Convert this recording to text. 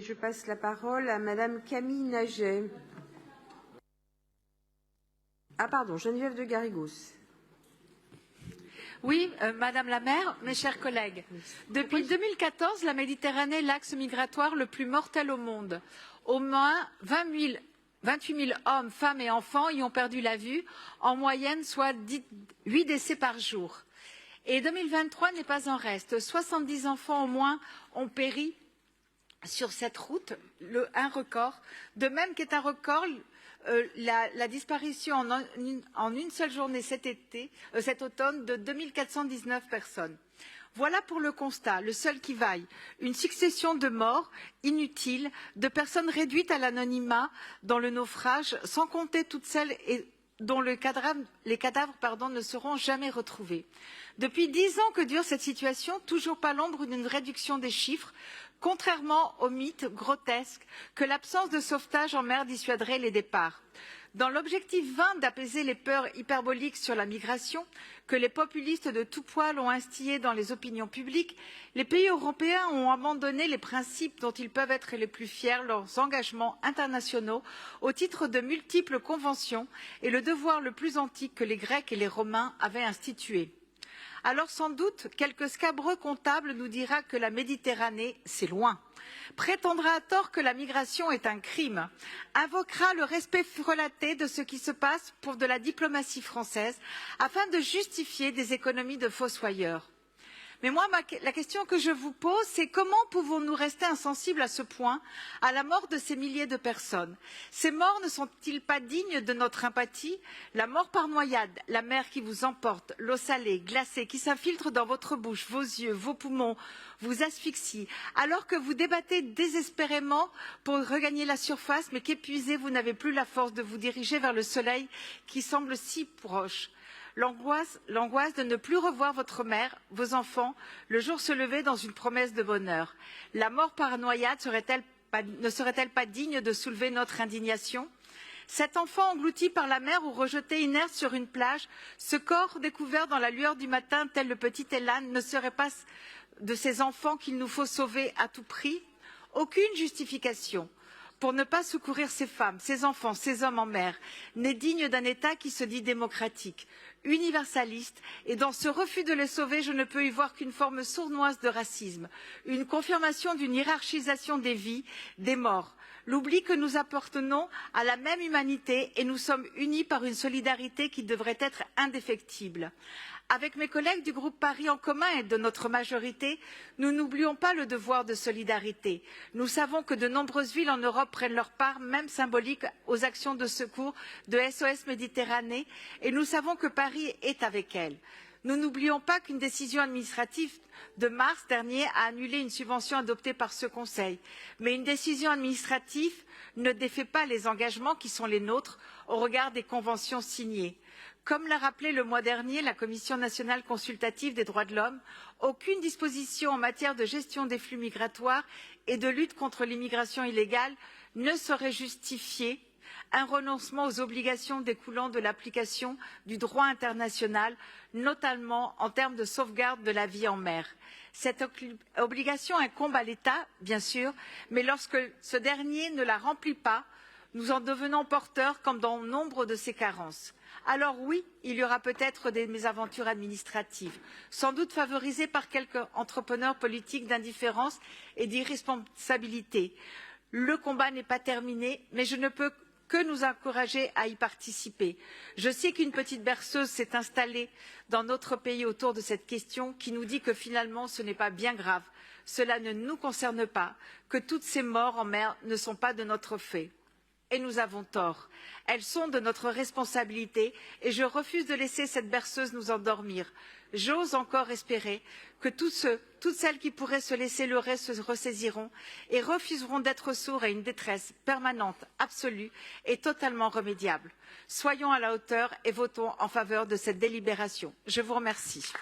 Je passe la parole à Madame Camille Naget. Ah pardon, Geneviève de Garrigous. Oui, Madame la maire, mes chers collègues. Depuis 2014, la Méditerranée est l'axe migratoire le plus mortel au monde. Au moins 28 000 hommes, femmes et enfants y ont perdu la vue, en moyenne, soit 8 décès par jour. Et 2023 n'est pas en reste. 70 enfants au moins ont péri sur cette route, un record. De même qu'est un record la disparition en une seule journée cet automne de 2419 personnes. Voilà pour le constat, le seul qui vaille. Une succession de morts inutiles, de personnes réduites à l'anonymat dans le naufrage, sans compter toutes celles dont les cadavres ne seront jamais retrouvés. Depuis 10 ans que dure cette situation, toujours pas l'ombre d'une réduction des chiffres, contrairement au mythe grotesque que l'absence de sauvetage en mer dissuaderait les départs. Dans l'objectif vain d'apaiser les peurs hyperboliques sur la migration que les populistes de tout poil ont instillées dans les opinions publiques, les pays européens ont abandonné les principes dont ils peuvent être les plus fiers, leurs engagements internationaux au titre de multiples conventions et le devoir le plus antique que les Grecs et les Romains avaient institué. Alors sans doute, quelque scabreux comptable nous dira que la Méditerranée, c'est loin, prétendra à tort que la migration est un crime, invoquera le respect frelaté de ce qui se passe pour de la diplomatie française, afin de justifier des économies de fossoyeurs. Mais moi, la question que je vous pose, c'est comment pouvons-nous rester insensibles à ce point à la mort de ces milliers de personnes? Ces morts ne sont-ils pas dignes de notre empathie? La mort par noyade, la mer qui vous emporte, l'eau salée, glacée, qui s'infiltre dans votre bouche, vos yeux, vos poumons, vous asphyxie, alors que vous débattez désespérément pour regagner la surface, mais qu'épuisé, vous n'avez plus la force de vous diriger vers le soleil qui semble si proche. L'angoisse de ne plus revoir votre mère, vos enfants, le jour se lever dans une promesse de bonheur. La mort par noyade ne serait-elle pas digne de soulever notre indignation? Cet enfant englouti par la mer ou rejeté inerte sur une plage, ce corps découvert dans la lueur du matin tel le petit Elan, ne serait pas de ces enfants qu'il nous faut sauver à tout prix? Aucune justification pour ne pas secourir ces femmes, ces enfants, ces hommes en mer, n'est digne d'un État qui se dit démocratique, universaliste, et dans ce refus de les sauver, je ne peux y voir qu'une forme sournoise de racisme, une confirmation d'une hiérarchisation des vies, des morts, l'oubli que nous appartenons à la même humanité et nous sommes unis par une solidarité qui devrait être indéfectible. Avec mes collègues du groupe Paris en commun et de notre majorité, nous n'oublions pas le devoir de solidarité. Nous savons que de nombreuses villes en Europe prennent leur part, même symbolique, aux actions de secours de SOS Méditerranée et nous savons que Paris est avec elles. Nous n'oublions pas qu'une décision administrative de mars dernier a annulé une subvention adoptée par ce Conseil. Mais une décision administrative ne défait pas les engagements qui sont les nôtres au regard des conventions signées. Comme l'a rappelé le mois dernier la Commission nationale consultative des droits de l'homme, aucune disposition en matière de gestion des flux migratoires et de lutte contre l'immigration illégale ne saurait justifier un renoncement aux obligations découlant de l'application du droit international, notamment en termes de sauvegarde de la vie en mer. Cette obligation incombe à l'État, bien sûr, mais lorsque ce dernier ne la remplit pas, nous en devenons porteurs comme dans nombre de ses carences. Alors oui, il y aura peut-être des mésaventures administratives, sans doute favorisées par quelques entrepreneurs politiques d'indifférence et d'irresponsabilité. Le combat n'est pas terminé, mais je ne peux que nous encourager à y participer. Je sais qu'une petite berceuse s'est installée dans notre pays autour de cette question qui nous dit que finalement ce n'est pas bien grave, cela ne nous concerne pas, que toutes ces morts en mer ne sont pas de notre fait. Et nous avons tort. Elles sont de notre responsabilité et je refuse de laisser cette berceuse nous endormir. J'ose encore espérer que toutes celles qui pourraient se laisser leurrer se ressaisiront et refuseront d'être sourds à une détresse permanente, absolue et totalement remédiable. Soyons à la hauteur et votons en faveur de cette délibération. Je vous remercie.